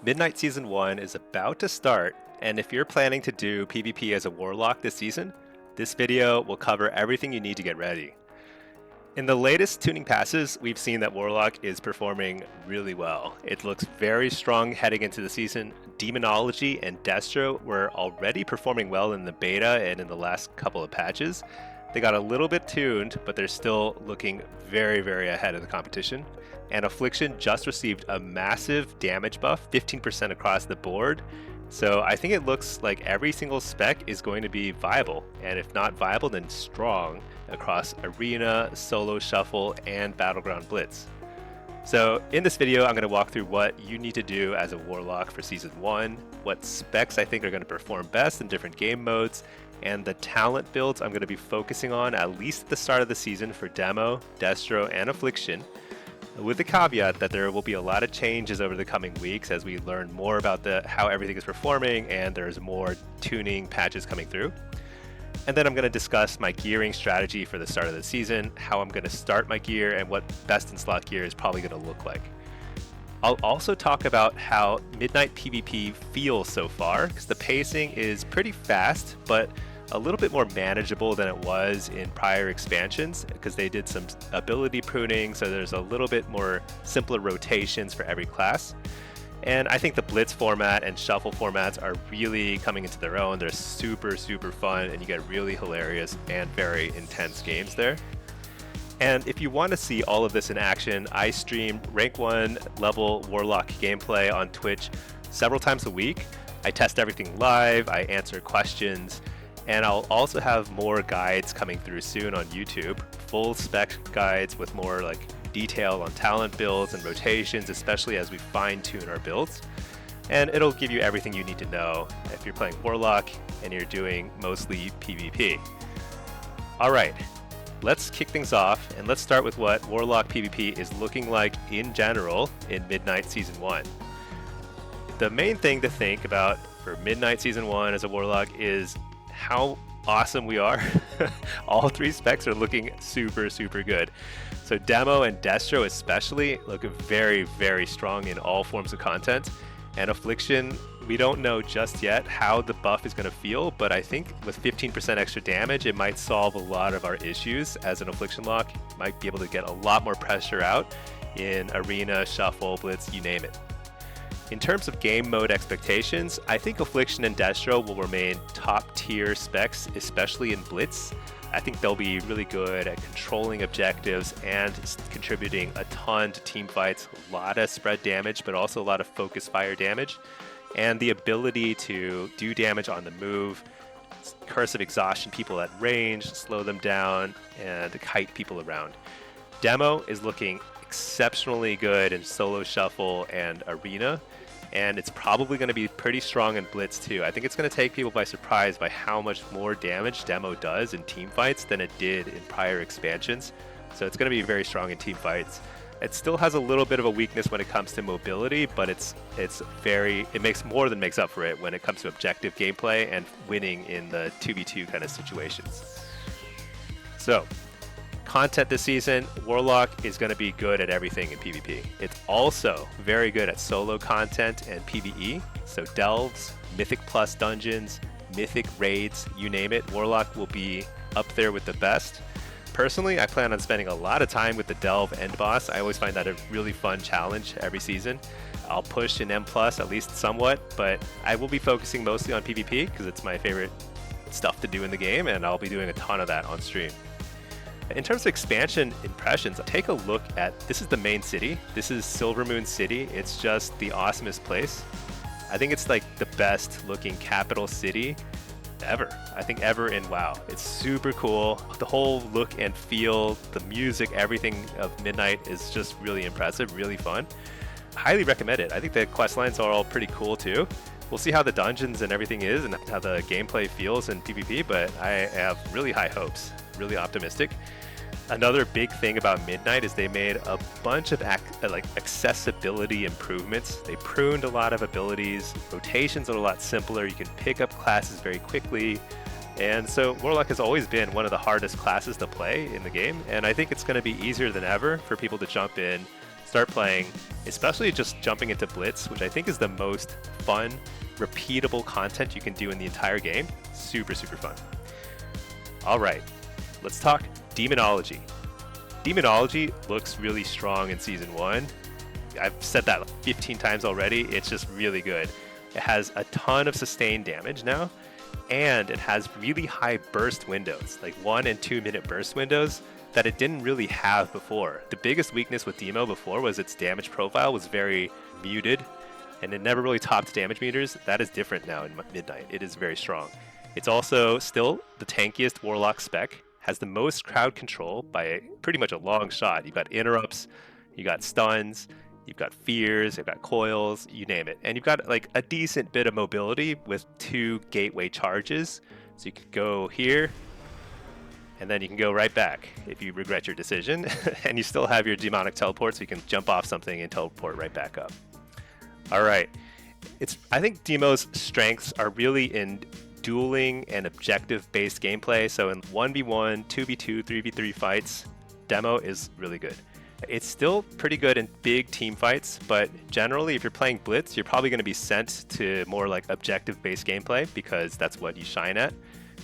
Midnight Season 1 is about to start, and if you're planning to do PvP as a Warlock this season, this video will cover everything you need to get ready. In the latest tuning passes, we've seen that Warlock is performing really well. It looks very strong heading into the season. Demonology and Destro were already performing well in the beta and in the last couple of patches. They got a little bit tuned, but they're still looking very, very ahead of the competition. And Affliction just received a massive damage buff, 15% across the board. So I think it looks like every single spec is going to be viable, and if not viable, then strong across Arena, Solo Shuffle, and Battleground Blitz. So in this video, I'm going to walk through what you need to do as a Warlock for Season 1, what specs I think are going to perform best in different game modes, and the talent builds I'm going to be focusing on at least at the start of the season for Demo, Destro, and Affliction, with the caveat that there will be a lot of changes over the coming weeks as we learn more about how everything is performing and there's more tuning patches coming through. And then I'm going to discuss my gearing strategy for the start of the season, how I'm going to start my gear, and what best in slot gear is probably going to look like. I'll also talk about how Midnight PvP feels so far, because the pacing is pretty fast, but a little bit more manageable than it was in prior expansions, because they did some ability pruning, so there's a little bit more simpler rotations for every class. And I think the Blitz format and Shuffle formats are really coming into their own. They're super, super fun, and you get really hilarious and very intense games there. And if you want to see all of this in action, I stream rank 1 level Warlock gameplay on Twitch several times a week. I test everything live, I answer questions, and I'll also have more guides coming through soon on YouTube, full spec guides with more detail on talent builds and rotations, especially as we fine-tune our builds. And it'll give you everything you need to know if you're playing Warlock and you're doing mostly PvP. Alright, let's kick things off, and let's start with what Warlock PvP is looking like in general in Midnight Season 1. The main thing to think about for Midnight Season 1 as a Warlock is how awesome we are. All three specs are looking super good. So Demo and Destro especially look very, very strong in all forms of content. And Affliction, we don't know just yet how the buff is going to feel, but I think with 15% extra damage, it might solve a lot of our issues as an Affliction lock. Might be able to get a lot more pressure out in Arena, Shuffle, Blitz, you name it. In terms of game mode expectations, I think Affliction and Destro will remain top tier specs, especially in Blitz. I think they'll be really good at controlling objectives and contributing a ton to team fights, a lot of spread damage, but also a lot of focus fire damage, and the ability to do damage on the move, curse of exhaustion people at range, slow them down, and kite people around. Demo is looking exceptionally good in Solo Shuffle and Arena, and it's probably going to be pretty strong in Blitz too. I think it's going to take people by surprise by how much more damage Demo does in team fights than it did in prior expansions. So it's going to be very strong in team fights. It still has a little bit of a weakness when it comes to mobility, but it makes more than makes up for it when it comes to objective gameplay and winning in the 2v2 kind of situations. So, content this season, Warlock is going to be good at everything in PvP. It's also very good at solo content and PvE, so delves, Mythic Plus dungeons, Mythic raids, you name it, Warlock will be up there with the best. Personally, I plan on spending a lot of time with the Delve end boss. I always find that a really fun challenge every season. I'll push in M+, at least somewhat, but I will be focusing mostly on PvP because it's my favorite stuff to do in the game, and I'll be doing a ton of that on stream. In terms of expansion impressions, take a look at, this is the main city. This is Silvermoon City. It's just the awesomest place. I think it's like the best looking capital city ever. I think ever in WoW. It's super cool. The whole look and feel, the music, everything of Midnight is just really impressive, really fun. Highly recommend it. I think the quest lines are all pretty cool too. We'll see how the dungeons and everything is and how the gameplay feels in PvP, but I have really high hopes, really optimistic. Another big thing about Midnight is they made a bunch of accessibility improvements. They pruned a lot of abilities, rotations are a lot simpler, you can pick up classes very quickly, and so Warlock has always been one of the hardest classes to play in the game, and I think it's going to be easier than ever for people to jump in, start playing, especially just jumping into Blitz, which I think is the most fun, repeatable content you can do in the entire game. Super, super fun. All right, let's talk Demonology. Demonology looks really strong in Season 1. I've said that 15 times already. It's just really good. It has a ton of sustained damage now, and it has really high burst windows, like 1 and 2 minute burst windows that it didn't really have before. The biggest weakness with Demo before was its damage profile was very muted, and it never really topped damage meters. That is different now in Midnight. It is very strong. It's also still the tankiest Warlock spec, has the most crowd control by pretty much a long shot. You've got interrupts, you got stuns, you've got fears, you've got coils, you name it. And you've got like a decent bit of mobility with 2 gateway charges. So you could go here, and then you can go right back if you regret your decision. And you still have your demonic teleport, so you can jump off something and teleport right back up. All right. I think Demo's strengths are really in dueling and objective-based gameplay. So in 1v1, 2v2, 3v3 fights, Demo is really good. It's still pretty good in big team fights, but generally if you're playing Blitz, you're probably going to be sent to more like objective-based gameplay because that's what you shine at.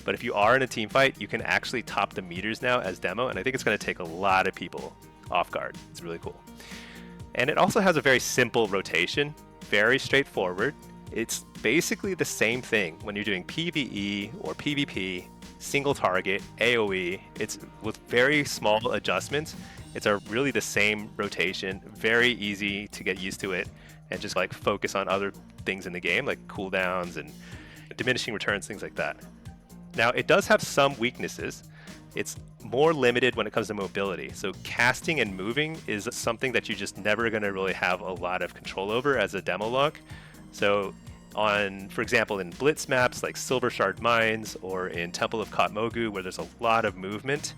But if you are in a team fight, you can actually top the meters now as Demo, and I think it's going to take a lot of people off guard. It's really cool. And it also has a very simple rotation, very straightforward. It's basically the same thing when you're doing PvE or PvP, single target, AoE. It's with very small adjustments. It's really the same rotation, very easy to get used to it and just like focus on other things in the game like cooldowns and diminishing returns, things like that. Now it does have some weaknesses. It's more limited when it comes to mobility. So casting and moving is something that you're just never going to really have a lot of control over as a Demolock. So for example, in Blitz maps like Silver Shard Mines or in Temple of Kot Mogu, where there's a lot of movement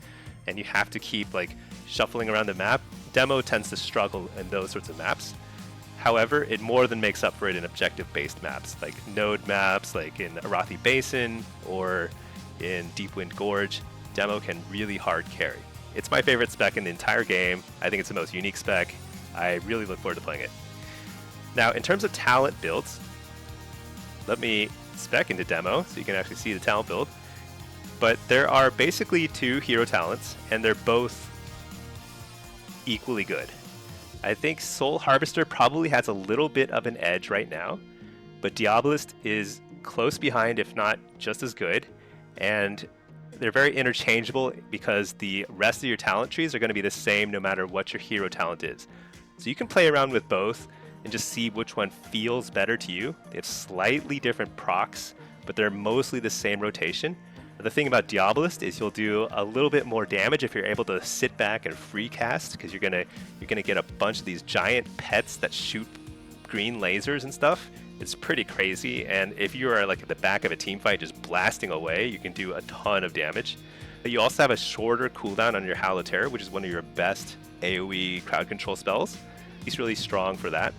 and you have to keep like shuffling around the map, Demo tends to struggle in those sorts of maps. However, it more than makes up for it in objective-based maps, like node maps, like in Arathi Basin or in Deepwind Gorge. Demo can really hard carry. It's my favorite spec in the entire game. I think it's the most unique spec. I really look forward to playing it. Now, in terms of talent builds, let me spec into Demo so you can actually see the talent build. But there are basically 2 hero talents, and they're both equally good. I think Soul Harvester probably has a little bit of an edge right now, but Diabolist is close behind, if not just as good. And they're very interchangeable because the rest of your talent trees are going to be the same no matter what your hero talent is. So you can play around with both and just see which one feels better to you. They have slightly different procs, but they're mostly the same rotation. The thing about Diabolist is you'll do a little bit more damage if you're able to sit back and free cast, because you're gonna get a bunch of these giant pets that shoot green lasers and stuff. It's pretty crazy, and if you are like at the back of a team fight just blasting away, you can do a ton of damage. But you also have a shorter cooldown on your Howl of Terror, which is one of your best AoE crowd control spells. He's really strong for that.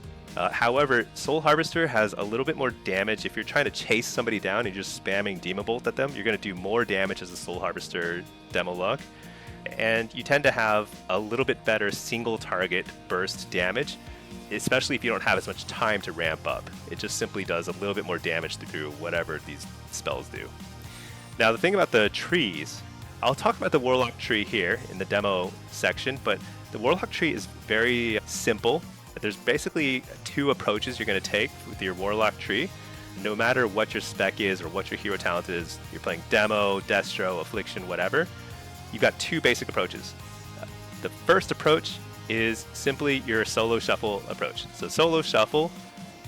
However, Soul Harvester has a little bit more damage. If you're trying to chase somebody down and you're just spamming Demon Bolt at them, you're going to do more damage as a Soul Harvester Demolock. And you tend to have a little bit better single target burst damage, especially if you don't have as much time to ramp up. It just simply does a little bit more damage through whatever these spells do. Now, the thing about the trees, I'll talk about the Warlock tree here in the demo section, but the Warlock tree is very simple. There's basically 2 approaches you're going to take with your Warlock tree. No matter what your spec is or what your hero talent is, you're playing Demo, Destro, Affliction, whatever, you've got 2 basic approaches. The first approach is simply your solo shuffle approach. So solo shuffle,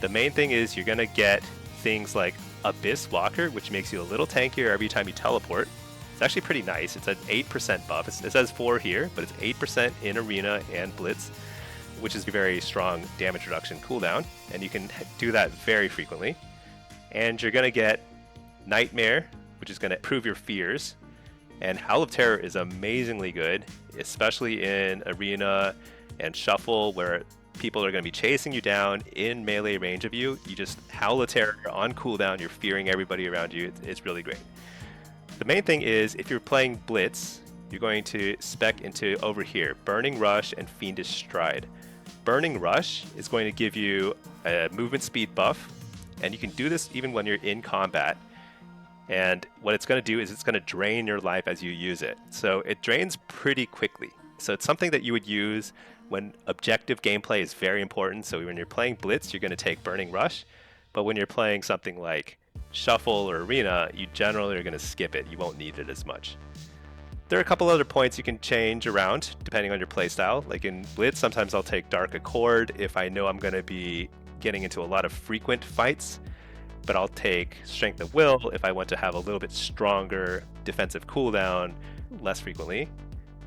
the main thing is you're going to get things like Abyss Walker, which makes you a little tankier every time you teleport. It's actually pretty nice. It's an 8% buff. It says 4 here, but it's 8% in Arena and Blitz, which is a very strong damage reduction cooldown, and you can do that very frequently. And you're going to get Nightmare, which is going to improve your fears, and Howl of Terror is amazingly good, especially in Arena and Shuffle, where people are going to be chasing you down in melee range of you. You just Howl of Terror on cooldown, you're fearing everybody around you. It's really great. The main thing is, if you're playing Blitz, you're going to spec into over here, Burning Rush and Fiendish Stride. Burning Rush is going to give you a movement speed buff, and you can do this even when you're in combat. And what it's going to do is it's going to drain your life as you use it. So it drains pretty quickly. So it's something that you would use when objective gameplay is very important. So when you're playing Blitz, you're going to take Burning Rush. But when you're playing something like Shuffle or Arena, you generally are going to skip it. You won't need it as much. There are a couple other points you can change around depending on your playstyle. Like in Blitz, sometimes I'll take Dark Accord if I know I'm going to be getting into a lot of frequent fights. But I'll take Strength of Will if I want to have a little bit stronger defensive cooldown less frequently.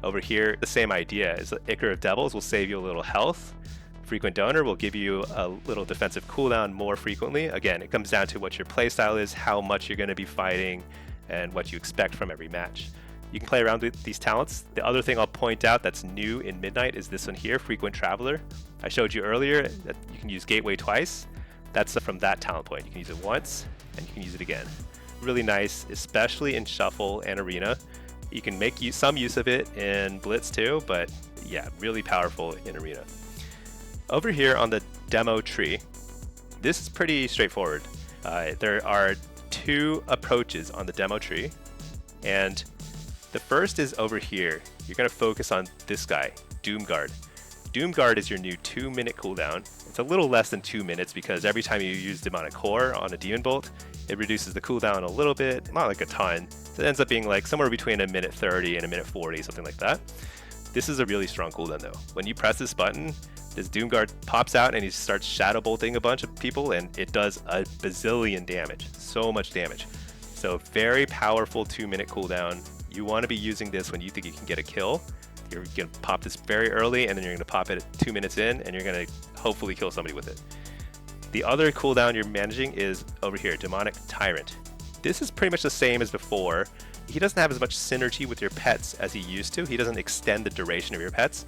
Over here, the same idea is that Ichor of Devils will save you a little health. Frequent Donor will give you a little defensive cooldown more frequently. Again, it comes down to what your playstyle is, how much you're going to be fighting, and what you expect from every match. You can play around with these talents. The other thing I'll point out that's new in Midnight is this one here, Frequent Traveler. I showed you earlier that you can use Gateway twice. That's from that talent point. You can use it once, and you can use it again. Really nice, especially in Shuffle and Arena. You can make some use of it in Blitz too, but yeah, really powerful in Arena. Over here on the demo tree, this is pretty straightforward. There are two approaches on the demo tree, and the first is over here. You're going to focus on this guy, Doomguard. Doomguard is your new 2-minute cooldown. It's a little less than 2 minutes because every time you use Demonic Core on a Demon Bolt, it reduces the cooldown a little bit, not like a ton. So it ends up being like somewhere between a minute 30 and a minute 40, something like that. This is a really strong cooldown though. When you press this button, this Doomguard pops out and he starts shadow bolting a bunch of people, and it does a bazillion damage. So much damage. So very powerful 2-minute cooldown. You want to be using this when you think you can get a kill. You're going to pop this very early, and then you're going to pop it 2 minutes in, and you're going to hopefully kill somebody with it. The other cooldown you're managing is over here, Demonic Tyrant. This is pretty much the same as before. He doesn't have as much synergy with your pets as he used to. He doesn't extend the duration of your pets.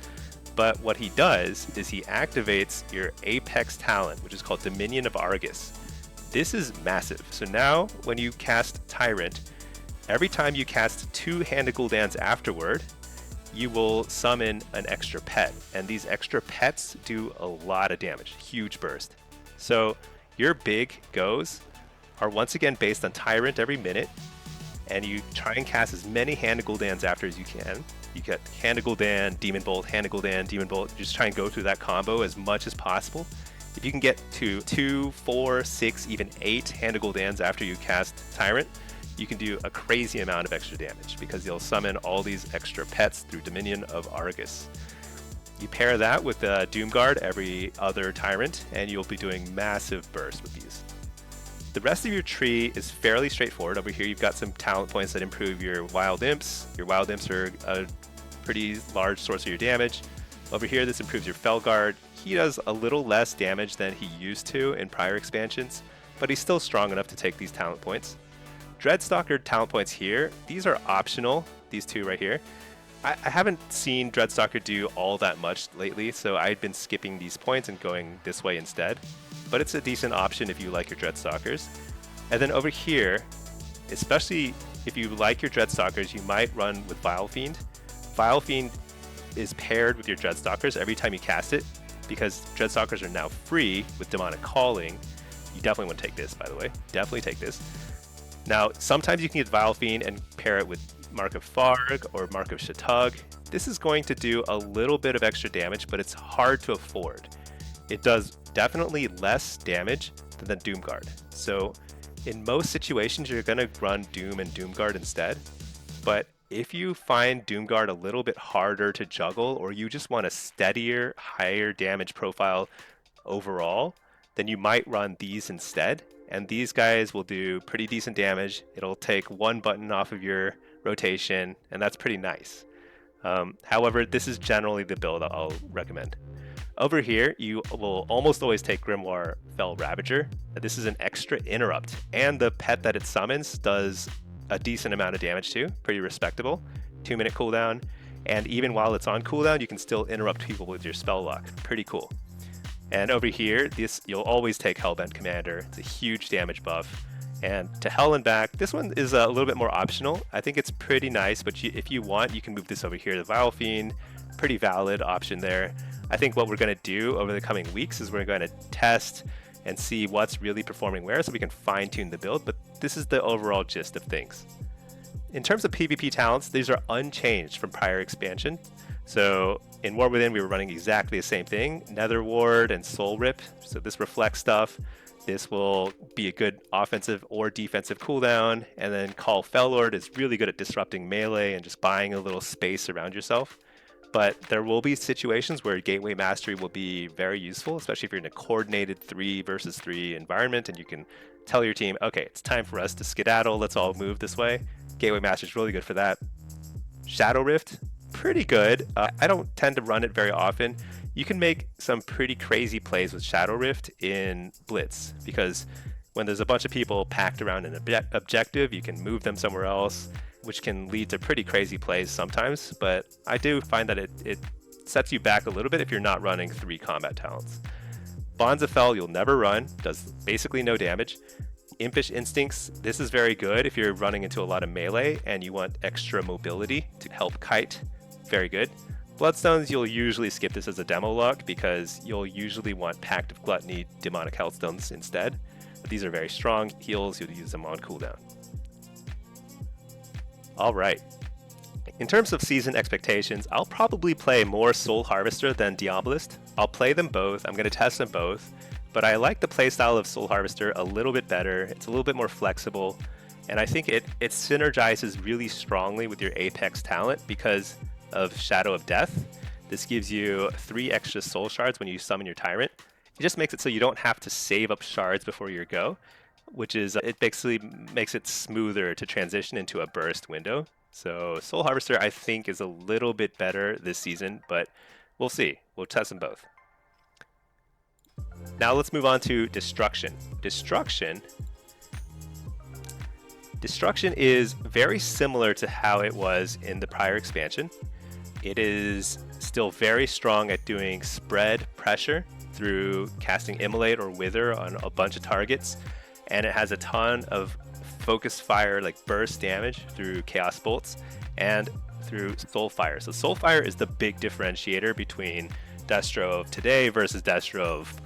But what he does is he activates your Apex talent, which is called Dominion of Argus. This is massive. So now when you cast Tyrant, every time you cast 2 Hand of Gul'dans afterward, you will summon an extra pet, and these extra pets do a lot of damage, huge burst. So your big goes are once again based on Tyrant every minute, and you try and cast as many Hand of Gul'dans after as you can. You get Hand of Gul'dan, Demon Bolt, Hand of Gul'dan, Demon Bolt. Just try and go through that combo as much as possible. If you can get to 2, 4, 6, even 8 Hand of Gul'dans after you cast Tyrant, you can do a crazy amount of extra damage because you'll summon all these extra pets through Dominion of Argus. You pair that with Doomguard every other Tyrant, and you'll be doing massive bursts with these. The rest of your tree is fairly straightforward. Over here you've got some talent points that improve your Wild Imps. Your Wild Imps are a pretty large source of your damage. Over here this improves your Felguard. He does a little less damage than he used to in prior expansions, but he's still strong enough to take these talent points. Dreadstalker talent points here, these are optional, these two right here. I haven't seen Dreadstalker do all that much lately, so I've been skipping these points and going this way instead. But it's a decent option if you like your Dreadstalkers. And then over here, especially if you like your Dreadstalkers, you might run with Vile Fiend. Vile Fiend is paired with your Dreadstalkers every time you cast it, because Dreadstalkers are now free with Demonic Calling. You definitely want to take this, by the way. Definitely take this. Now, sometimes you can get Vile Fiend and pair it with Mark of Farg or Mark of Shatug. This is going to do a little bit of extra damage, but it's hard to afford. It does definitely less damage than the Doomguard. So in most situations, you're going to run Doom and Doomguard instead. But if you find Doomguard a little bit harder to juggle, or you just want a steadier, higher damage profile overall, then you might run these instead. And these guys will do pretty decent damage. It'll take 1 button off of your rotation, and that's pretty nice. However, this is generally the build I'll recommend. Over here, you will almost always take Grimoire Fell Ravager. This is an extra interrupt, and the pet that it summons does a decent amount of damage too, pretty respectable. 2-minute cooldown, and even while it's on cooldown, you can still interrupt people with your spell lock. Pretty cool. And over here, this you'll always take Hellbent Commander. It's a huge damage buff. And to Hell and back, this one is a little bit more optional. I think it's pretty nice, but if you want, you can move this over here to Vile Fiend, pretty valid option there. I think what we're going to do over the coming weeks is we're going to test and see what's really performing where so we can fine-tune the build, but this is the overall gist of things. In terms of PvP talents, these are unchanged from prior expansion. So in War Within, we were running exactly the same thing, Nether Ward and Soul Rip. So this reflects stuff. This will be a good offensive or defensive cooldown. And then Call Fellord is really good at disrupting melee and just buying a little space around yourself. But there will be situations where Gateway Mastery will be very useful, especially if you're in a coordinated 3 versus 3 environment and you can tell your team, okay, it's time for us to skedaddle, let's all move this way. Gateway Mastery is really good for that. Shadow Rift, pretty good. I don't tend to run it very often. You can make some pretty crazy plays with Shadow Rift in Blitz, because when there's a bunch of people packed around an objective, you can move them somewhere else, which can lead to pretty crazy plays sometimes, but I do find that it sets you back a little bit if you're not running 3 combat talents. Bonds of Fel you'll never run, does basically no damage. Impish Instincts, this is very good if you're running into a lot of melee and you want extra mobility to help kite, very good. Bloodstones, you'll usually skip this as a demo lock because you'll usually want Pact of Gluttony, Demonic Hellstones instead. But these are very strong heals, you'll use them on cooldown. Alright, in terms of season expectations, I'll probably play more Soul Harvester than Diabolist. I'll play them both, I'm going to test them both, but I like the playstyle of Soul Harvester a little bit better. It's a little bit more flexible, and I think it synergizes really strongly with your Apex talent because of Shadow of Death. This gives you 3 extra soul shards when you summon your Tyrant. It just makes it so you don't have to save up shards before your go, which is, it basically makes it smoother to transition into a burst window. So Soul Harvester, I think, is a little bit better this season, but we'll see. We'll test them both. Now let's move on to Destruction. Destruction is very similar to how it was in the prior expansion. It is still very strong at doing spread pressure through casting Immolate or Wither on a bunch of targets, and it has a ton of focus fire, like burst damage through Chaos Bolts and through Soulfire. So Soulfire is the big differentiator between Destro of today versus Destro of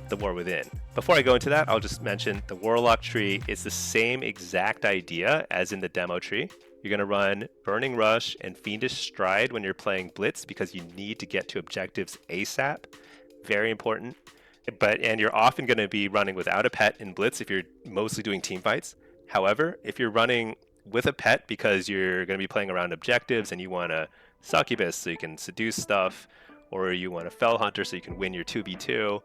the War Within. Before I go into that, I'll just mention the Warlock tree is the same exact idea as in the demo tree. You're going to run Burning Rush and Fiendish Stride when you're playing Blitz because you need to get to objectives ASAP. Very important. And you're often going to be running without a pet in Blitz if you're mostly doing team fights. However, if you're running with a pet because you're going to be playing around objectives and you want a Succubus so you can seduce stuff, or you want a Fell Hunter so you can win your 2v2,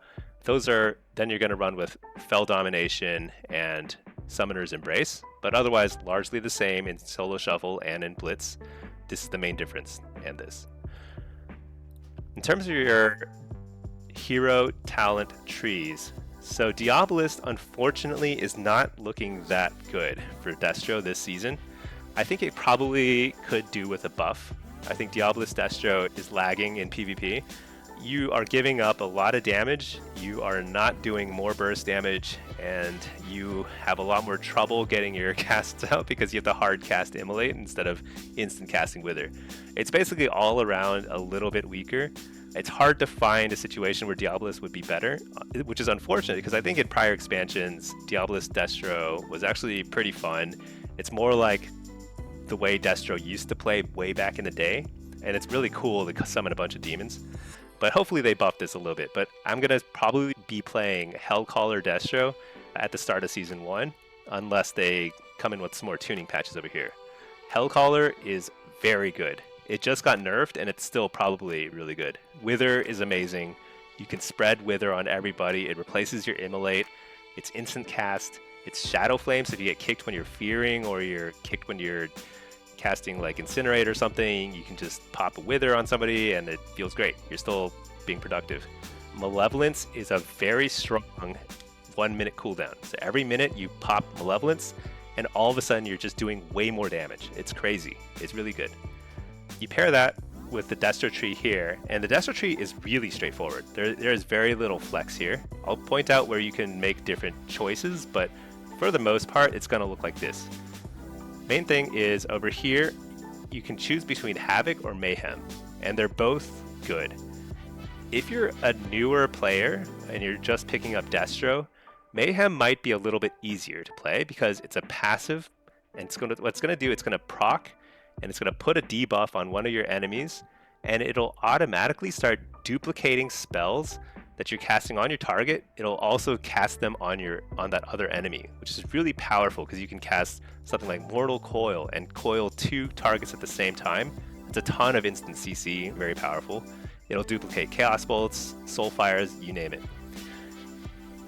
then you're going to run with Fell Domination and Summoner's Embrace, but otherwise largely the same in Solo Shuffle and in Blitz. This is the main difference in this. In terms of your hero talent trees, so Diabolist unfortunately is not looking that good for Destro this season. I think it probably could do with a buff. I think Diabolist Destro is lagging in PvP. You are giving up a lot of damage, you are not doing more burst damage, and you have a lot more trouble getting your casts out because you have to hard cast Immolate instead of instant casting Wither. It's basically all around a little bit weaker. It's hard to find a situation where Diabolist would be better, which is unfortunate because I think in prior expansions, Diabolist Destro was actually pretty fun. It's more like the way Destro used to play way back in the day, and it's really cool to summon a bunch of demons. But hopefully they buff this a little bit. But I'm going to probably be playing Hellcaller Destro at the start of Season 1, unless they come in with some more tuning patches over here. Hellcaller is very good. It just got nerfed, and it's still probably really good. Wither is amazing. You can spread Wither on everybody. It replaces your Immolate. It's instant cast. It's Shadow Flame, so if you get kicked when you're fearing, or you're kicked when you're casting like Incinerate or something, you can just pop a Wither on somebody and it feels great. You're still being productive. Malevolence is a very strong 1 minute cooldown. So every minute you pop Malevolence and all of a sudden you're just doing way more damage. It's crazy. It's really good. You pair that with the Destro tree here, and the Destro tree is really straightforward. There is very little flex here. I'll point out where you can make different choices, but for the most part, it's going to look like this. Main thing is over here, you can choose between Havoc or Mayhem. and they're both good. If you're a newer player and you're just picking up Destro, Mayhem might be a little bit easier to play because it's a passive, and what's gonna do, it's gonna proc, and it's gonna put a debuff on one of your enemies, and it'll automatically start duplicating spells that you're casting on your target. It'll also cast them on that other enemy, which is really powerful because you can cast something like Mortal Coil and coil 2 targets at the same time. It's a ton of instant CC, very powerful. It'll duplicate Chaos Bolts, Soulfires, you name it.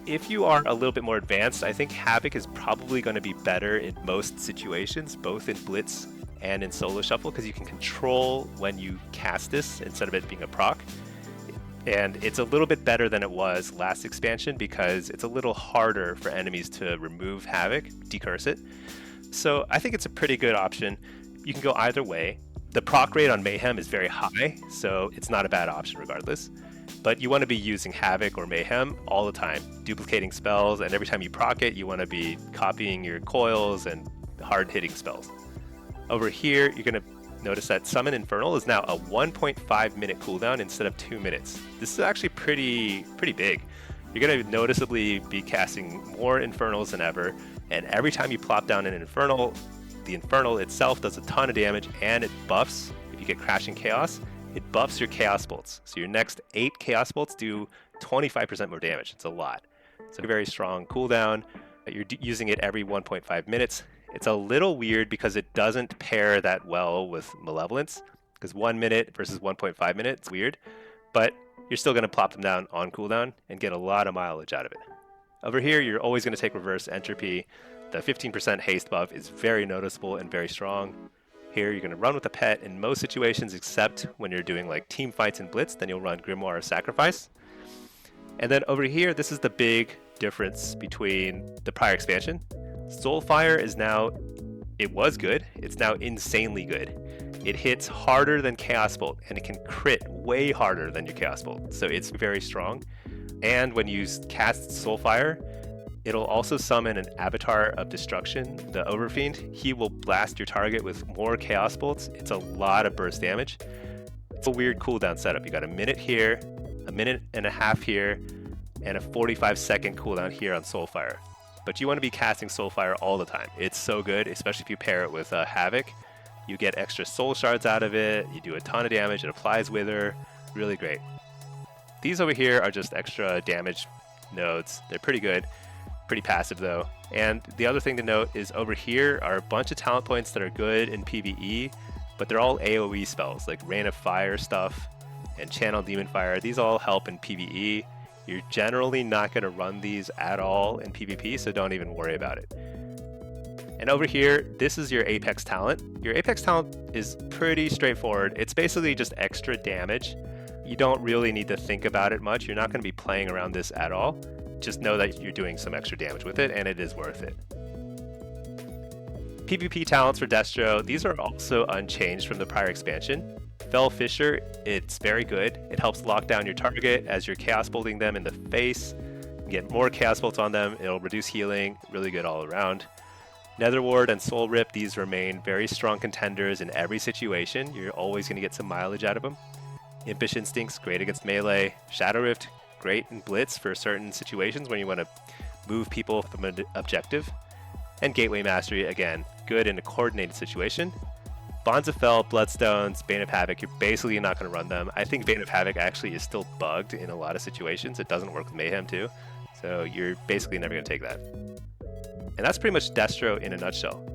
If you are a little bit more advanced, I think Havoc is probably going to be better in most situations, both in Blitz and in Solo Shuffle, because you can control when you cast this instead of it being a proc. And it's a little bit better than it was last expansion because it's a little harder for enemies to remove Havoc, decurse it. So I think it's a pretty good option. You can go either way. The proc rate on Mayhem is very high, so it's not a bad option regardless. But you want to be using Havoc or Mayhem all the time, duplicating spells, and every time you proc it, you want to be copying your coils and hard-hitting spells. Over here, you're going to notice that Summon Infernal is now a 1.5 minute cooldown instead of 2 minutes. This is actually pretty big. You're going to noticeably be casting more Infernals than ever, and every time you plop down an Infernal, the Infernal itself does a ton of damage, and it buffs, if you get Crashing Chaos, it buffs your Chaos Bolts. So your next 8 Chaos Bolts do 25% more damage. It's a lot. It's a very strong cooldown. You're using it every 1.5 minutes. It's a little weird because it doesn't pair that well with Malevolence, because 1 minute versus 1.5 minutes, it's weird, but you're still going to plop them down on cooldown and get a lot of mileage out of it. Over here, you're always going to take Reverse Entropy. The 15% haste buff is very noticeable and very strong. Here, you're going to run with a pet in most situations, except when you're doing like team fights in Blitz, then you'll run Grimoire or Sacrifice. And then over here, this is the big difference between the prior expansion. Soulfire is now, it was good, it's now insanely good. It hits harder than Chaos Bolt, and it can crit way harder than your Chaos Bolt, so it's very strong. And when you cast Soulfire, it'll also summon an Avatar of Destruction, the Overfiend. He will blast your target with more Chaos Bolts. It's a lot of burst damage. It's a weird cooldown setup. You got a minute here, a minute and a half here, and a 45-second cooldown here on Soulfire. But you want to be casting Soulfire all the time. It's so good, especially if you pair it with Havoc. You get extra soul shards out of it, you do a ton of damage, it applies Wither, really great. These over here are just extra damage nodes. They're pretty good, pretty passive though. And the other thing to note is over here are a bunch of talent points that are good in PvE, but they're all AoE spells, like Rain of Fire stuff and Channel Demon Fire. These all help in PvE. You're generally not going to run these at all in PvP, so don't even worry about it. And over here, this is your Apex talent. Your Apex talent is pretty straightforward. It's basically just extra damage. You don't really need to think about it much. You're not going to be playing around this at all. Just know that you're doing some extra damage with it, and it is worth it. PvP talents for Destro, these are also unchanged from the prior expansion. Fell Fissure, it's very good. It helps lock down your target as you're Chaos Bolting them in the face. You get more Chaos Bolts on them, it'll reduce healing, really good all around. Nether Ward and Soul Rip, these remain very strong contenders in every situation. You're always going to get some mileage out of them. Impish Instincts, great against melee. Shadow Rift, great in Blitz for certain situations when you want to move people from an objective. And Gateway Mastery, again, good in a coordinated situation. Bonds of Fel, Bloodstones, Bane of Havoc, you're basically not going to run them. I think Bane of Havoc actually is still bugged in a lot of situations. It doesn't work with Mayhem too, so you're basically never going to take that. And that's pretty much Destro in a nutshell.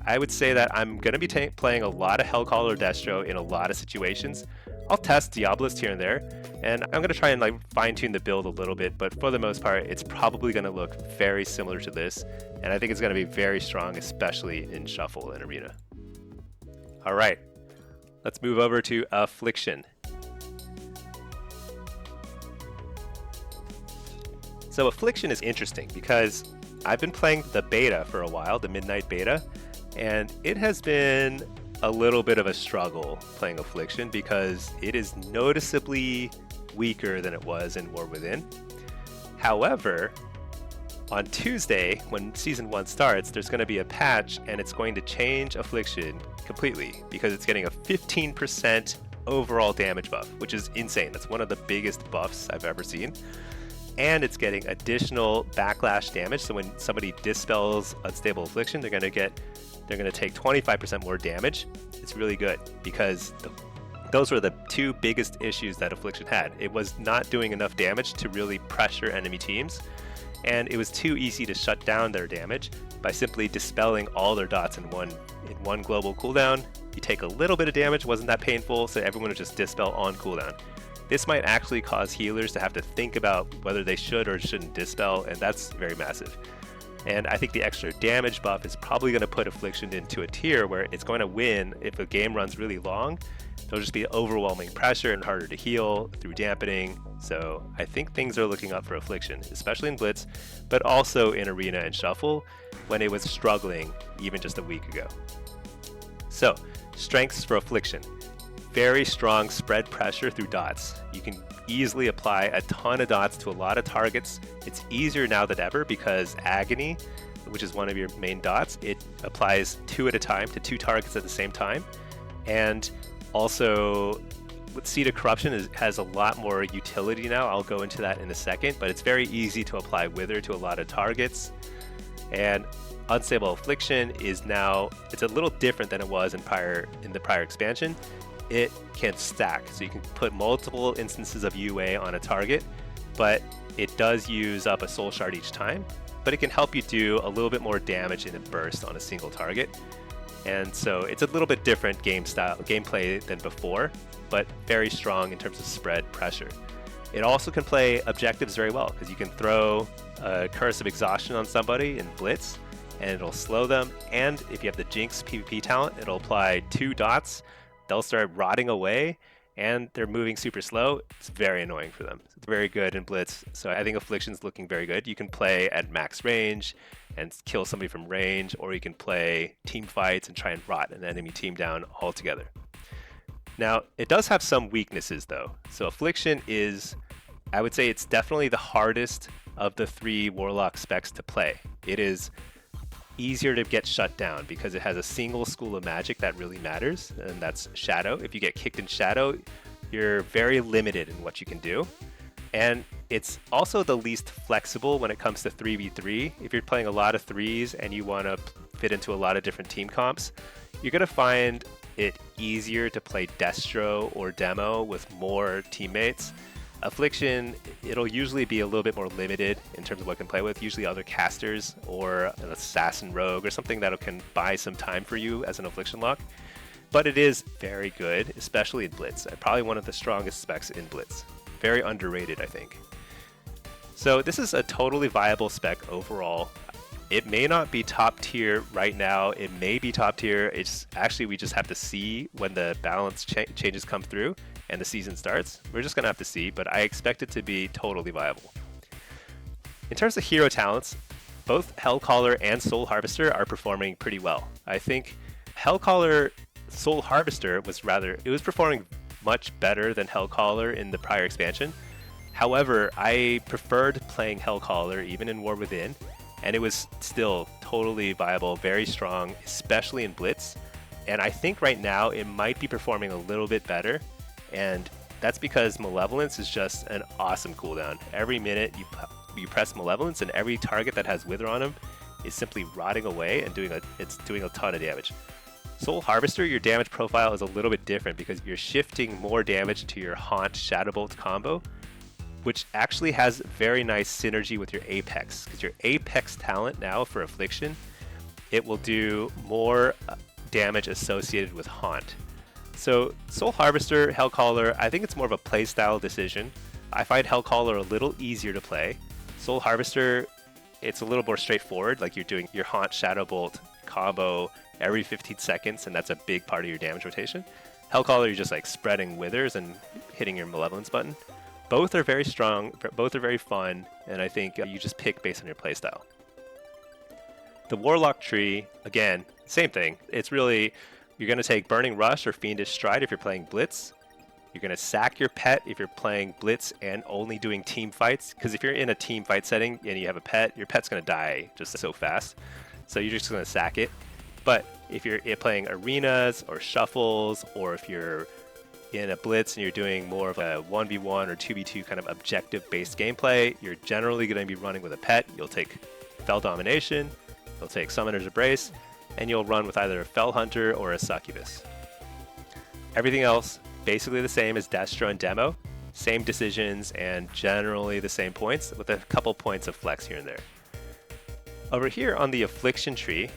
I would say that I'm going to be playing a lot of Hellcaller Destro in a lot of situations. I'll test Diabolist here and there, and I'm going to try and fine-tune the build a little bit, but for the most part, it's probably going to look very similar to this, and I think it's going to be very strong, especially in Shuffle and Arena. All right, let's move over to Affliction. So Affliction is interesting because I've been playing the beta for a while, the Midnight Beta, and it has been a little bit of a struggle playing Affliction because it is noticeably weaker than it was in War Within. However, on Tuesday, when Season 1 starts, there's going to be a patch and it's going to change Affliction completely because it's getting a 15% overall damage buff, which is insane. That's one of the biggest buffs I've ever seen. And it's getting additional backlash damage. So when somebody dispels Unstable Affliction, they're going to take 25% more damage. It's really good because those were the two biggest issues that Affliction had. It was not doing enough damage to really pressure enemy teams, and it was too easy to shut down their damage by simply dispelling all their dots in one global cooldown. You take a little bit of damage, wasn't that painful, so everyone would just dispel on cooldown. This might actually cause healers to have to think about whether they should or shouldn't dispel, and that's very massive. And I think the extra damage buff is probably going to put Affliction into a tier where it's going to win if a game runs really long. There'll just be overwhelming pressure and harder to heal through dampening. So I think things are looking up for Affliction, especially in Blitz, but also in Arena and Shuffle when it was struggling even just a week ago. So, strengths for Affliction. Very strong spread pressure through dots. You can easily apply a ton of dots to a lot of targets. It's easier now than ever because Agony, which is one of your main dots, it applies 2 at a time to 2 targets at the same time. And also, with Seed of Corruption has a lot more utility now. I'll go into that in a second, but it's very easy to apply Wither to a lot of targets. And Unstable Affliction is now, it's a little different than it was in the prior expansion. It can stack, so you can put multiple instances of UA on a target, but it does use up a soul shard each time, but it can help you do a little bit more damage in a burst on a single target. And so it's a little bit different gameplay than before, but very strong in terms of spread pressure. It also can play objectives very well because you can throw a Curse of Exhaustion on somebody in Blitz and it'll slow them, and if you have the Jinx PvP talent, it'll apply 2 dots. They'll start rotting away and they're moving super slow. It's very annoying for them. It's very good in Blitz, so I think Affliction's looking very good. You can play at max range and kill somebody from range, or you can play team fights and try and rot an enemy team down altogether. Now, it does have some weaknesses though. So Affliction is, I would say it's definitely the hardest of the 3 Warlock specs to play. It is easier to get shut down because it has a single school of magic that really matters, and that's Shadow. If you get kicked in Shadow, you're very limited in what you can do. And it's also the least flexible when it comes to 3v3. If you're playing a lot of 3s and you want to fit into a lot of different team comps, you're going to find it easier to play Destro or Demo with more teammates. Affliction, it'll usually be a little bit more limited in terms of what it can play with, usually other casters or an assassin rogue or something that can buy some time for you as an Affliction lock. But it is very good, especially in Blitz. Probably one of the strongest specs in Blitz. Very underrated, I think. So this is a totally viable spec overall. It may not be top tier right now. It may be top tier. It's actually, we just have to see when the balance changes come through and the season starts. We're just gonna have to see, but I expect it to be totally viable. In terms of hero talents, both Hellcaller and Soul Harvester are performing pretty well. I think Hellcaller Soul Harvester was performing much better than Hellcaller in the prior expansion. However, I preferred playing Hellcaller even in War Within, and it was still totally viable, very strong, especially in Blitz. And I think right now it might be performing a little bit better, and that's because Malevolence is just an awesome cooldown. Every minute you press Malevolence, and every target that has Wither on him is simply rotting away and it's doing a ton of damage. Soul Harvester, your damage profile is a little bit different because you're shifting more damage to your Haunt Shadowbolt combo, which actually has very nice synergy with your Apex, because your Apex talent now for Affliction, it will do more damage associated with Haunt. So Soul Harvester, Hellcaller, I think it's more of a playstyle decision. I find Hellcaller a little easier to play. Soul Harvester, it's a little more straightforward, like you're doing your Haunt Shadowbolt combo every 15 seconds, and that's a big part of your damage rotation. Hellcaller, you're just like spreading Withers and hitting your Malevolence button. Both are very strong, both are very fun, and I think you just pick based on your playstyle. The Warlock tree, again, same thing. It's really, you're going to take Burning Rush or Fiendish Stride if you're playing Blitz. You're going to sack your pet if you're playing Blitz and only doing team fights, because if you're in a team fight setting and you have a pet, your pet's going to die just so fast. So you're just going to sack it. But if you're playing arenas or shuffles, or if you're in a blitz and you're doing more of a 1v1 or 2v2 kind of objective-based gameplay, you're generally going to be running with a pet. You'll take Fel Domination, you'll take Summoner's Embrace, and you'll run with either a Fel Hunter or a Succubus. Everything else, basically the same as Destro and Demo. Same decisions and generally the same points, with a couple points of flex here and there. Over here on the Affliction tree,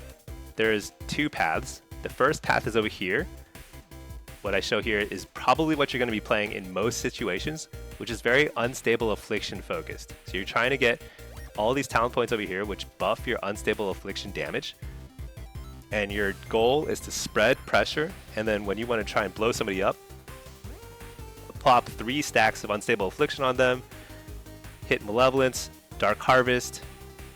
there's two paths. The first path is over here. What I show here is probably what you're going to be playing in most situations, which is very unstable Affliction focused. So you're trying to get all these talent points over here, which buff your unstable Affliction damage. And your goal is to spread pressure, and then when you want to try and blow somebody up, plop 3 stacks of unstable Affliction on them, hit Malevolence, Dark Harvest,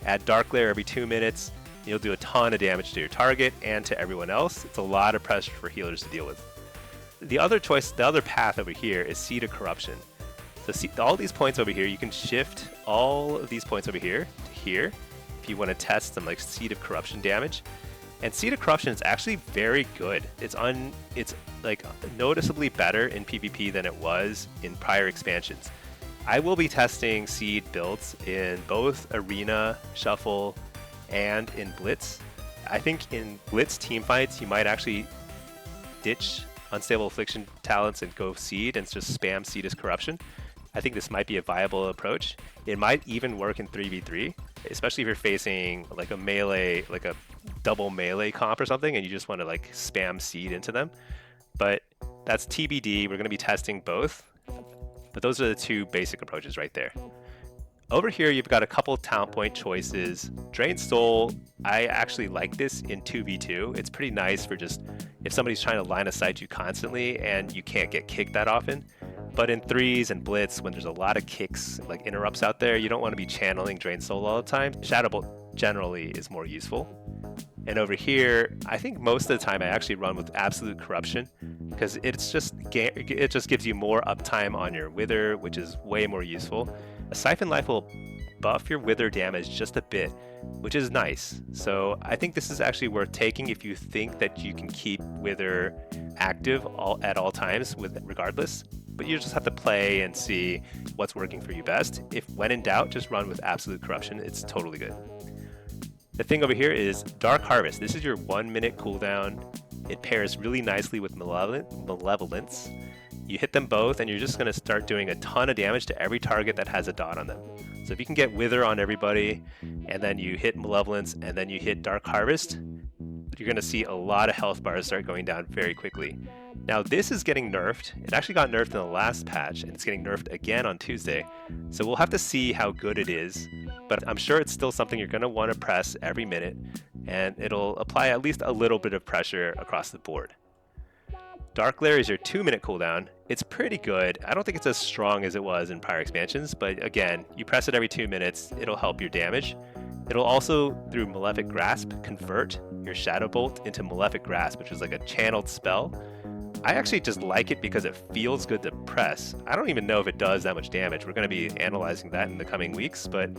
add Dark Glare every 2 minutes. You'll do a ton of damage to your target and to everyone else. It's a lot of pressure for healers to deal with. The other path over here is Seed of Corruption. So all these points over here, you can shift all of these points over here to here if you want to test some like Seed of Corruption damage. And Seed of Corruption is actually very good. It's like noticeably better in PvP than it was in prior expansions. I will be testing Seed builds in both Arena, Shuffle, and in Blitz. I think in Blitz teamfights, you might actually ditch Unstable Affliction talents and go Seed and just spam Seed as Corruption. I think this might be a viable approach. It might even work in 3v3, especially if you're facing like a melee, like a double melee comp or something, and you just want to like spam Seed into them. But that's TBD. We're going to be testing both. But those are the two basic approaches right there. Over here, you've got a couple talent point choices. Drain Soul, I actually like this in 2v2. It's pretty nice for just if somebody's trying to line of sight you constantly and you can't get kicked that often. But in 3s and Blitz, when there's a lot of kicks, like interrupts out there, you don't want to be channeling Drain Soul all the time. Shadow Bolt generally is more useful. And over here, I think most of the time I actually run with Absolute Corruption because it just gives you more uptime on your Wither, which is way more useful. A Siphon Life will buff your Wither damage just a bit, which is nice. So I think this is actually worth taking if you think that you can keep Wither active at all times regardless. But you just have to play and see what's working for you best. If when in doubt, just run with Absolute Corruption. It's totally good. The thing over here is Dark Harvest. This is your 1 minute cooldown. It pairs really nicely with Malevolence. You hit them both and you're just going to start doing a ton of damage to every target that has a dot on them. So if you can get Wither on everybody, and then you hit Malevolence, and then you hit Dark Harvest, you're going to see a lot of health bars start going down very quickly. Now this is getting nerfed. It actually got nerfed in the last patch, and it's getting nerfed again on Tuesday. So we'll have to see how good it is, but I'm sure it's still something you're going to want to press every minute, and it'll apply at least a little bit of pressure across the board. Dark Glare is your 2 minute cooldown. It's pretty good. I don't think it's as strong as it was in prior expansions, but again, you press it every 2 minutes, it'll help your damage. It'll also, through Malefic Grasp, convert your Shadow Bolt into Malefic Grasp, which is like a channeled spell. I actually just like it because it feels good to press. I don't even know if it does that much damage. We're going to be analyzing that in the coming weeks, but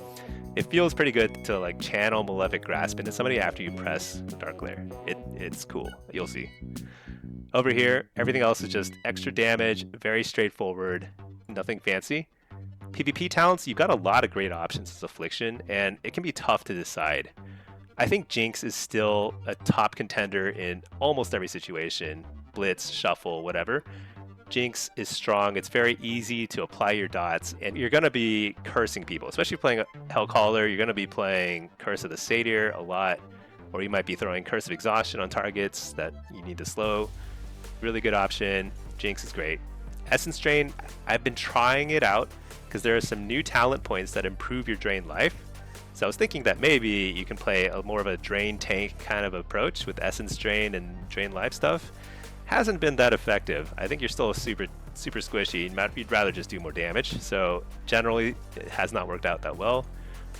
it feels pretty good to like channel Malefic Grasp into somebody after you press Dark Glare. It's cool. You'll see. Over here, everything else is just extra damage, very straightforward, nothing fancy. PvP talents, you've got a lot of great options as Affliction, and it can be tough to decide. I think Jinx is still a top contender in almost every situation, Blitz, Shuffle, whatever. Jinx is strong, it's very easy to apply your dots, and you're going to be cursing people, especially playing Hellcaller. You're going to be playing Curse of the Satyr a lot, or you might be throwing Curse of Exhaustion on targets that you need to slow. Really good option. Jinx is great. Essence Drain, I've been trying it out because there are some new talent points that improve your drain life. So I was thinking that maybe you can play more of a drain tank kind of approach with Essence Drain and drain life stuff. Hasn't been that effective. I think you're still super squishy. You'd rather just do more damage. So generally, it has not worked out that well.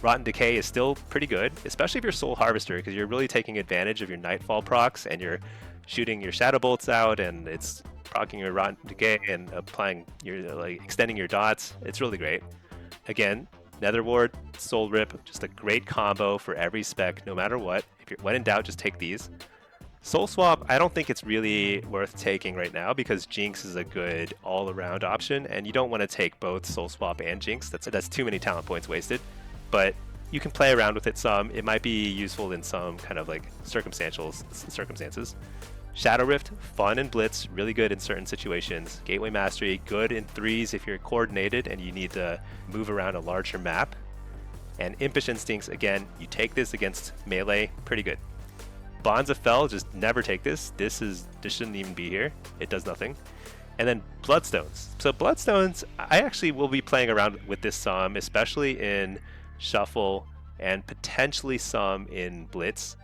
Rotten Decay is still pretty good, especially if you're Soul Harvester, because you're really taking advantage of your Nightfall procs and you're shooting your Shadow Bolts out, and it's proccing your Rotten Decay and applying your extending your dots. It's really great. Again, Nether Ward, Soul Rip, just a great combo for every spec, no matter what. When in doubt, just take these. Soul Swap, I don't think it's really worth taking right now because Jinx is a good all-around option, and you don't want to take both Soul Swap and Jinx. That's too many talent points wasted. But you can play around with it some. It might be useful in some kind of like circumstances. Shadow Rift, fun in Blitz, really good in certain situations. Gateway Mastery, good in 3s if you're coordinated and you need to move around a larger map. And Impish Instincts, again, you take this against melee, pretty good. Bonds of Fel, just never take this. This shouldn't even be here. It does nothing. And then Bloodstones. So Bloodstones, I actually will be playing around with this some, especially in Shuffle and potentially some in Blitz.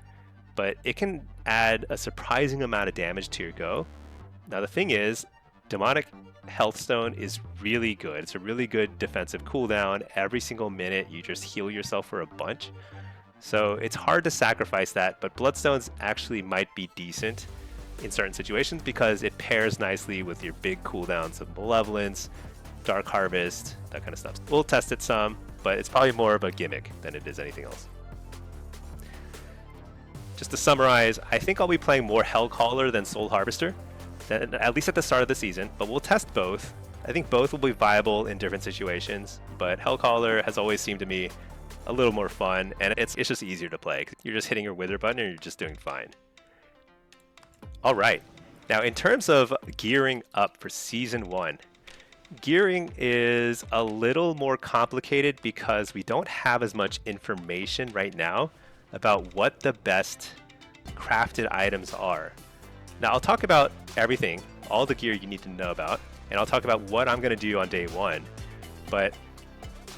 But it can add a surprising amount of damage to your go. Now the thing is, Demonic Health Stone is really good. It's a really good defensive cooldown. Every single minute you just heal yourself for a bunch. So it's hard to sacrifice that, but Bloodstones actually might be decent in certain situations because it pairs nicely with your big cooldowns of Malevolence, Dark Harvest, that kind of stuff. We'll test it some, but it's probably more of a gimmick than it is anything else. Just to summarize, I think I'll be playing more Hellcaller than Soul Harvester, at least at the start of the season, but we'll test both. I think both will be viable in different situations, but Hellcaller has always seemed to me a little more fun, and it's just easier to play. You're just hitting your Wither button and you're just doing fine. Alright, now in terms of gearing up for Season 1, gearing is a little more complicated because we don't have as much information right now about what the best crafted items are. Now I'll talk about everything, all the gear you need to know about, and I'll talk about what I'm going to do on day 1, but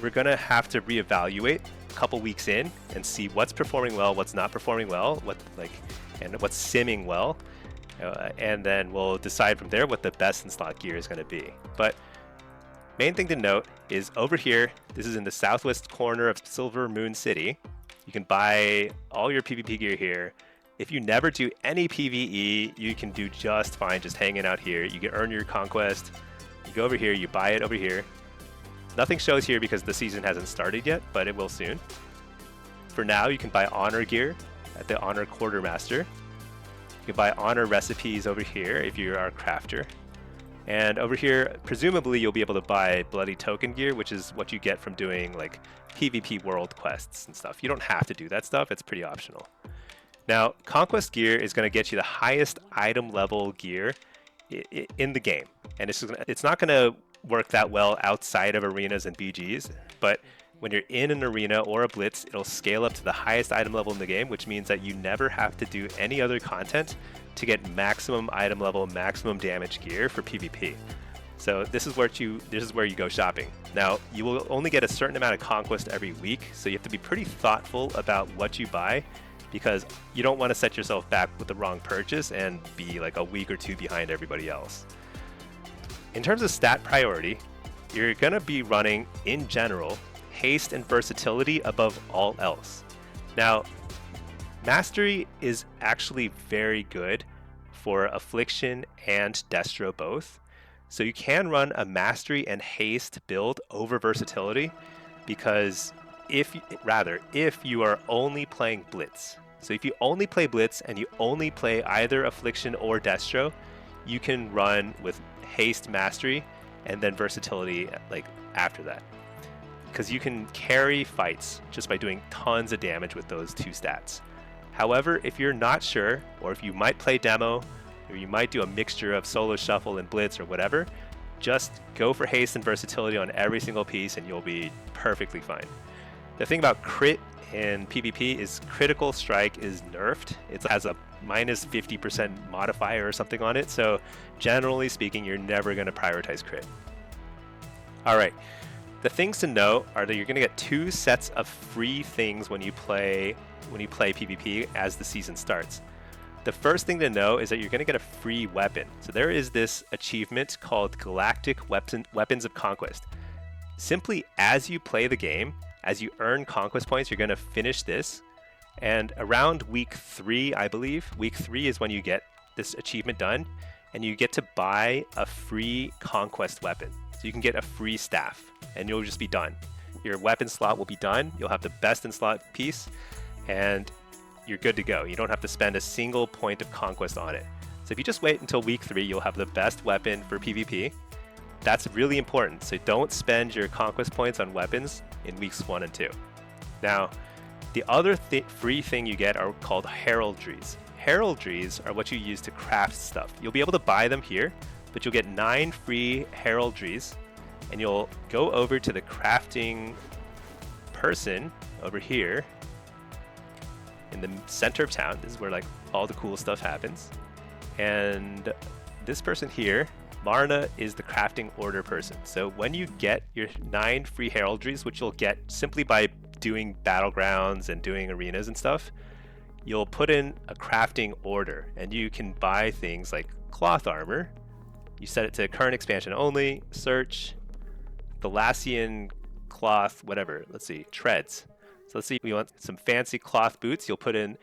we're going to have to reevaluate a couple weeks in and see what's performing well, what's not performing well, and what's simming well, and then we'll decide from there what the best in slot gear is going to be. But main thing to note is over here, this is in the southwest corner of Silver Moon City. You can buy all your PvP gear here. If you never do any PvE, you can do just fine just hanging out here. You can earn your conquest. You go over here, you buy it over here. Nothing shows here because the season hasn't started yet, but it will soon. For now, you can buy honor gear at the honor quartermaster. You can buy honor recipes over here if you are a crafter. And over here, presumably you'll be able to buy bloody token gear, which is what you get from doing like PvP world quests and stuff. You don't have to do that stuff, it's pretty optional. Now, conquest gear is going to get you the highest item level gear in the game. And it's not going to work that well outside of arenas and BGs, but when you're in an arena or a blitz, it'll scale up to the highest item level in the game, which means that you never have to do any other content to get maximum item level, maximum damage gear for PvP. So this is where you go shopping. Now, you will only get a certain amount of conquest every week, so you have to be pretty thoughtful about what you buy, because you don't want to set yourself back with the wrong purchase and be like a week or two behind everybody else. In terms of stat priority, you're going to be running, in general, haste and versatility above all else. Now, mastery is actually very good for Affliction and Destro both. So you can run a mastery and haste build over versatility, because if you are only playing Blitz. So if you only play Blitz and you only play either Affliction or Destro, you can run with haste mastery and then versatility like after that, because you can carry fights just by doing tons of damage with those two stats. However, if you're not sure, or if you might play demo, or you might do a mixture of solo shuffle and blitz or whatever, just go for haste and versatility on every single piece and you'll be perfectly fine. The thing about crit in PvP is critical strike is nerfed. It has a minus 50% modifier or something on it, so generally speaking, you're never going to prioritize crit. Alright, the things to know are that you're going to get 2 sets of free things when you play PvP as the season starts. The first thing to know is that you're going to get a free weapon. So there is this achievement called Galactic Weapons of Conquest. Simply as you play the game, as you earn conquest points, you're going to finish this. And around week 3, I believe, week 3 is when you get this achievement done, and you get to buy a free conquest weapon. So you can get a free staff, and you'll just be done. Your weapon slot will be done. You'll have the best in slot piece, and you're good to go. You don't have to spend a single point of conquest on it. So if you just wait until week 3, you'll have the best weapon for PvP. That's really important. So don't spend your conquest points on weapons in weeks 1 and 2. Now, the other free thing you get are called heraldries. Heraldries are what you use to craft stuff. You'll be able to buy them here, but you'll get 9 free heraldries, and you'll go over to the crafting person over here in the center of town. This is where like all the cool stuff happens. And this person here, Marna, is the crafting order person. So when you get your 9 free heraldries, which you'll get simply by doing battlegrounds and doing arenas and stuff, you'll put in a crafting order, and you can buy things like cloth armor. You set it to current expansion only, search, Thalassian cloth, whatever, let's see, treads. So let's see, we want some fancy cloth boots. You'll put in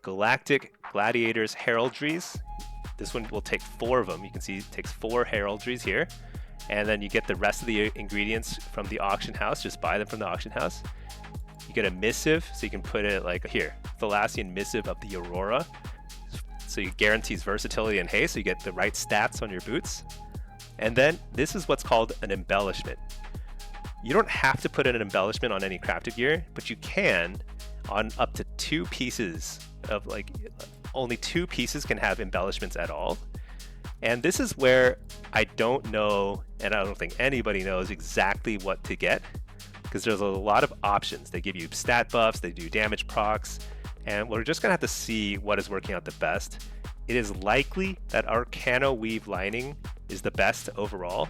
Galactic Gladiators heraldries. This one will take 4 of them. You can see it takes 4 heraldries here. And then you get the rest of the ingredients from the auction house. Just buy them from the auction house. You get a missive, so you can put it like here, Thalassian missive of the Aurora. So it guarantees versatility and haste, so you get the right stats on your boots. And then this is what's called an embellishment. You don't have to put in an embellishment on any crafted gear, but you can on up to 2 pieces of like, only 2 pieces can have embellishments at all. And this is where I don't know, and I don't think anybody knows exactly what to get, because there's a lot of options. They give you stat buffs, they do damage procs, and we're just gonna have to see what is working out the best. It is likely that Arcano Weave lining is the best overall,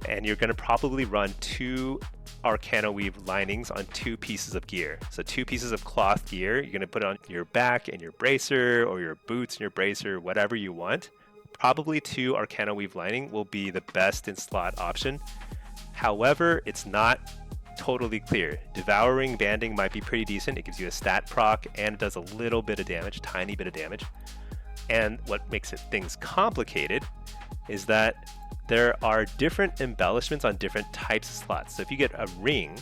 and you're gonna probably run 2 Arcano Weave linings on 2 pieces of gear. So 2 pieces of cloth gear, you're gonna put on your back and your bracer, or your boots and your bracer, whatever you want. Probably 2 Arcano Weave lining will be the best in slot option. However, it's not totally clear. Devouring banding might be pretty decent. It gives you a stat proc and it does a little bit of damage, tiny bit of damage. And what makes things complicated is that there are different embellishments on different types of slots. So if you get a ring,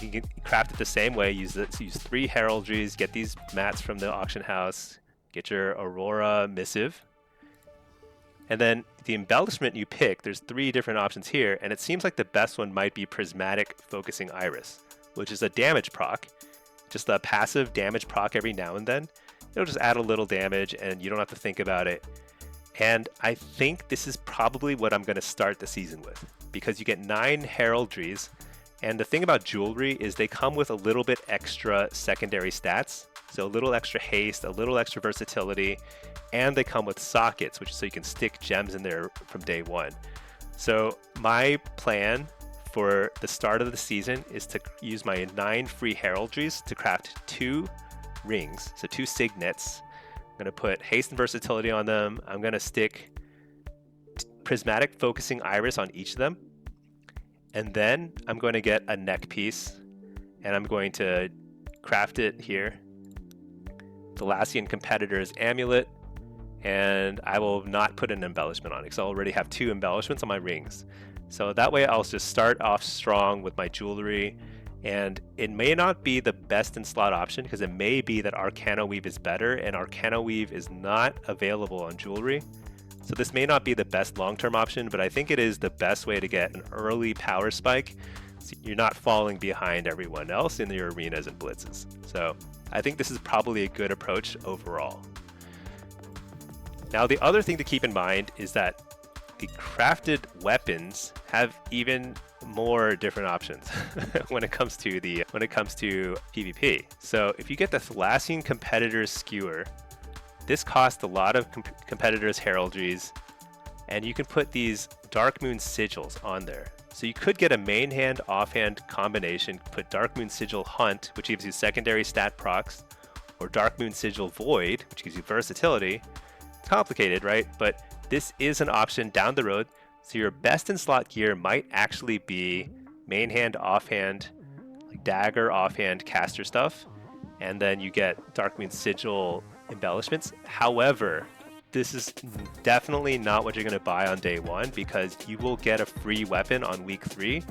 you can craft it the same way. Use 3 heraldries, get these mats from the auction house, get your Aurora missive. And then the embellishment you pick, there's 3 different options here, and it seems like the best one might be Prismatic Focusing Iris, which is a damage proc, just a passive damage proc every now and then. It'll just add a little damage and you don't have to think about it. And I think this is probably what I'm going to start the season with, because you get 9 heraldries, and the thing about jewelry is they come with a little bit extra secondary stats. So a little extra haste, a little extra versatility, and they come with sockets, which so you can stick gems in there from day 1. So my plan for the start of the season is to use my 9 free heraldries to craft 2 rings, so 2 signets. I'm going to put haste and versatility on them. I'm going to stick Prismatic Focusing Iris on each of them. And then I'm going to get a neck piece, and I'm going to craft it here. Thalassian Competitor's Amulet, and I will not put an embellishment on it because I already have 2 embellishments on my rings. So that way I'll just start off strong with my jewelry, and it may not be the best in slot option because it may be that Arcano Weave is better, and Arcano Weave is not available on jewelry. So this may not be the best long-term option, but I think it is the best way to get an early power spike. So you're not falling behind everyone else in your arenas and blitzes. So I think this is probably a good approach overall. Now, the other thing to keep in mind is that the crafted weapons have even more different options when it comes to PvP. So if you get the Thalassian Competitor's Skewer, this costs a lot of competitors' heraldries, and you can put these Dark Moon Sigils on there. So you could get a main hand, offhand combination, put Dark Moon Sigil Hunt, which gives you secondary stat procs, or Dark Moon Sigil Void, which gives you versatility. It's complicated, right? But this is an option down the road. So your best in slot gear might actually be main hand, offhand, like dagger, offhand, caster stuff. And then you get Dark Moon Sigil embellishments. However, this is definitely not what you're going to buy on day 1 because you will get a free weapon on week 3.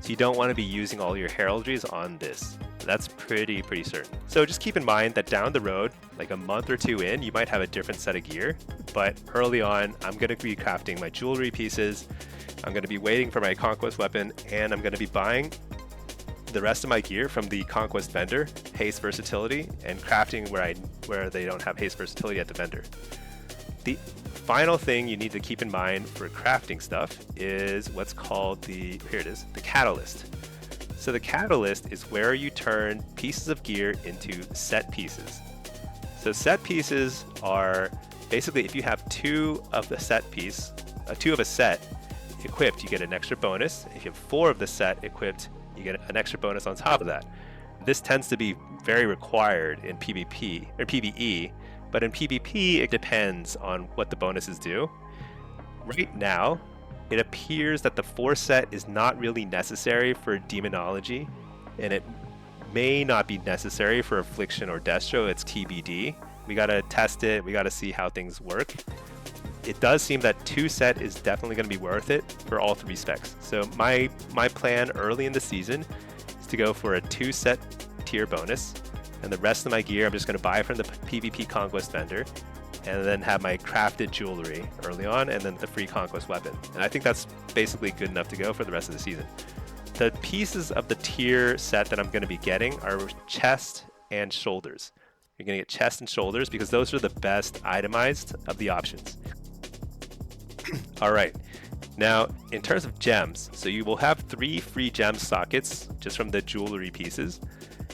So you don't want to be using all your heraldries on this. That's pretty certain. So just keep in mind that down the road, like a month or two in, you might have a different set of gear, but early on, I'm going to be crafting my jewelry pieces, I'm going to be waiting for my conquest weapon, and I'm going to be buying the rest of my gear from the conquest vendor, haste versatility, and crafting where they don't have haste versatility at the vendor. The final thing you need to keep in mind for crafting stuff is what's called the catalyst. So the catalyst is where you turn pieces of gear into set pieces. So set pieces are basically if you have two of a set equipped, you get an extra bonus. If you have 4 of the set equipped, you get an extra bonus on top of that. This tends to be very required in PvP or PvE, but in PvP it depends on what the bonuses do. Right now, it appears that the 4 set is not really necessary for Demonology, and it may not be necessary for Affliction or Destro. It's TBD. We gotta test it, we gotta see how things work. It does seem that 2 set is definitely going to be worth it for all 3 specs. So my plan early in the season is to go for a 2 set tier bonus, and the rest of my gear I'm just going to buy from the PvP conquest vendor, and then have my crafted jewelry early on, and then the free conquest weapon. And I think that's basically good enough to go for the rest of the season. The pieces of the tier set that I'm going to be getting are chest and shoulders. You're going to get chest and shoulders because those are the best itemized of the options. All right, now in terms of gems, so you will have 3 free gem sockets just from the jewelry pieces,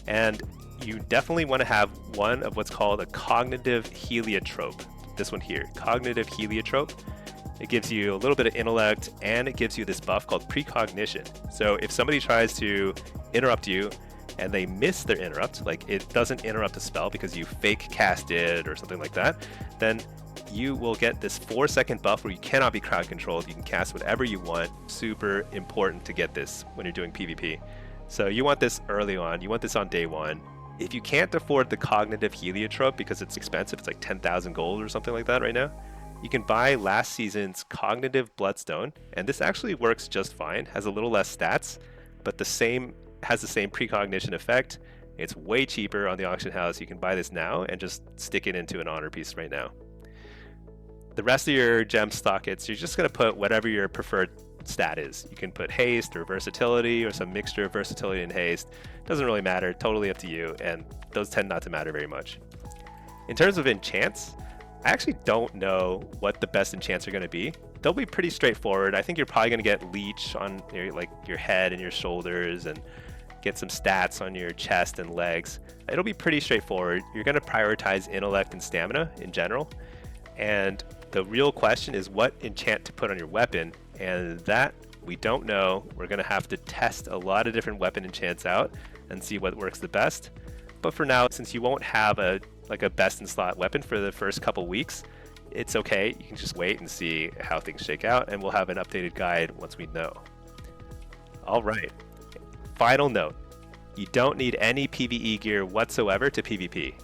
and you definitely want to have one of what's called a cognitive heliotrope. This one here, cognitive heliotrope. It gives you a little bit of intellect, and it gives you this buff called precognition. So if somebody tries to interrupt you and they miss their interrupt, like it doesn't interrupt a spell because you fake cast it or something like that, then you will get this 4-second buff where you cannot be crowd controlled. You can cast whatever you want. Super important to get this when you're doing PvP. So you want this early on. You want this on day 1. If you can't afford the cognitive heliotrope because it's expensive, it's like 10,000 gold or something like that right now, you can buy last season's cognitive bloodstone, and this actually works just fine. Has a little less stats, but has the same precognition effect. It's way cheaper on the auction house. You can buy this now and just stick it into an honor piece right now. The rest of your gem sockets, you're just going to put whatever your preferred stat is. You can put haste or versatility or some mixture of versatility and haste. Doesn't really matter, totally up to you, and those tend not to matter very much. In terms of enchants, I actually don't know what the best enchants are going to be. They'll be pretty straightforward. I think you're probably going to get leech on your head and your shoulders, and get some stats on your chest and legs. It'll be pretty straightforward. You're going to prioritize intellect and stamina in general, and the real question is what enchant to put on your weapon, and that we don't know. We're going to have to test a lot of different weapon enchants out and see what works the best. But for now, since you won't have a best in slot weapon for the first couple weeks, it's okay. You can just wait and see how things shake out, and we'll have an updated guide once we know. All right, final note. You don't need any PvE gear whatsoever to PvP.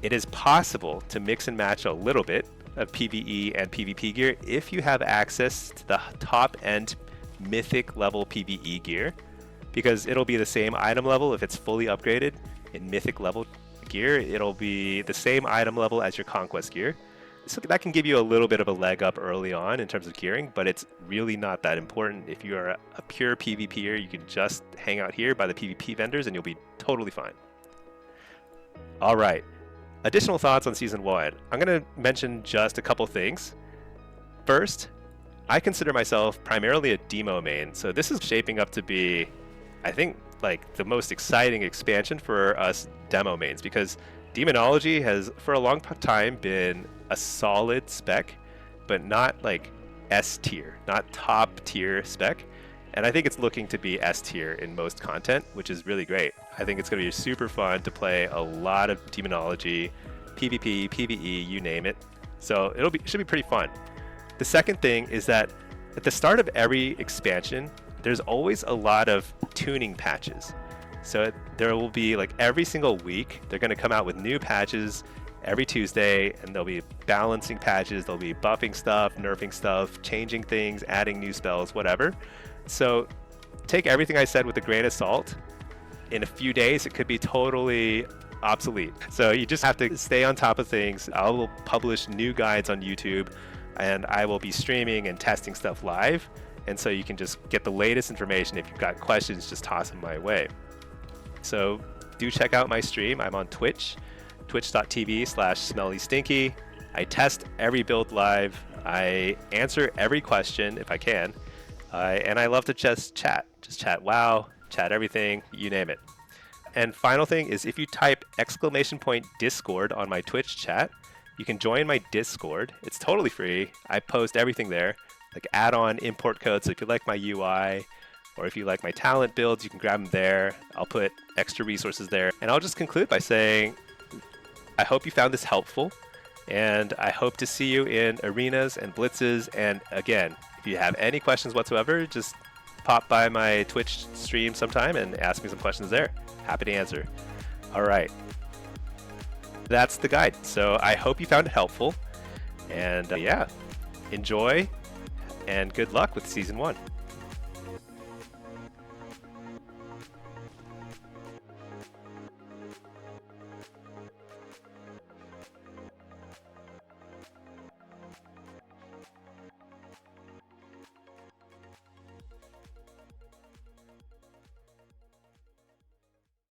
It is possible to mix and match a little bit of PvE and PvP gear if you have access to the top end mythic level PvE gear, because it'll be the same item level if it's fully upgraded in mythic level gear. It'll be the same item level as your conquest gear, so that can give you a little bit of a leg up early on in terms of gearing, but it's really not that important. If you are a pure PvPer, you can just hang out here by the PvP vendors and you'll be totally fine. All right, additional thoughts on Season 1. I'm going to mention just a couple things. First, I consider myself primarily a demo main, so this is shaping up to be, I think, like the most exciting expansion for us demo mains, because Demonology has for a long time been a solid spec, but not like S tier, not top tier spec. And I think it's looking to be S tier in most content, which is really great. I think it's going to be super fun to play a lot of Demonology, PvP, PvE, you name it. So it should be pretty fun. The second thing is that at the start of every expansion, there's always a lot of tuning patches. So there will be, like, every single week, they're going to come out with new patches every Tuesday, and there'll be balancing patches, there'll be buffing stuff, nerfing stuff, changing things, adding new spells, whatever. So take everything I said with a grain of salt, in a few days it could be totally obsolete. So you just have to stay on top of things. I will publish new guides on YouTube, and I will be streaming and testing stuff live. And so you can just get the latest information. If you've got questions, just toss them my way. So do check out my stream. I'm on Twitch, twitch.tv/smellystinky. I test every build live. I answer every question if I can. And I love to just chat. Just chat WoW, chat everything, you name it. And final thing is, if you type !Discord on my Twitch chat, you can join my Discord. It's totally free. I post everything there, like add-on import codes. So if you like my UI, or if you like my talent builds, you can grab them there. I'll put extra resources there. And I'll just conclude by saying, I hope you found this helpful, and I hope to see you in arenas and blitzes. And again, if you have any questions whatsoever, just pop by my Twitch stream sometime and ask me some questions there. Happy to answer. All right. That's the guide. So I hope you found it helpful. And yeah, enjoy and good luck with Season 1.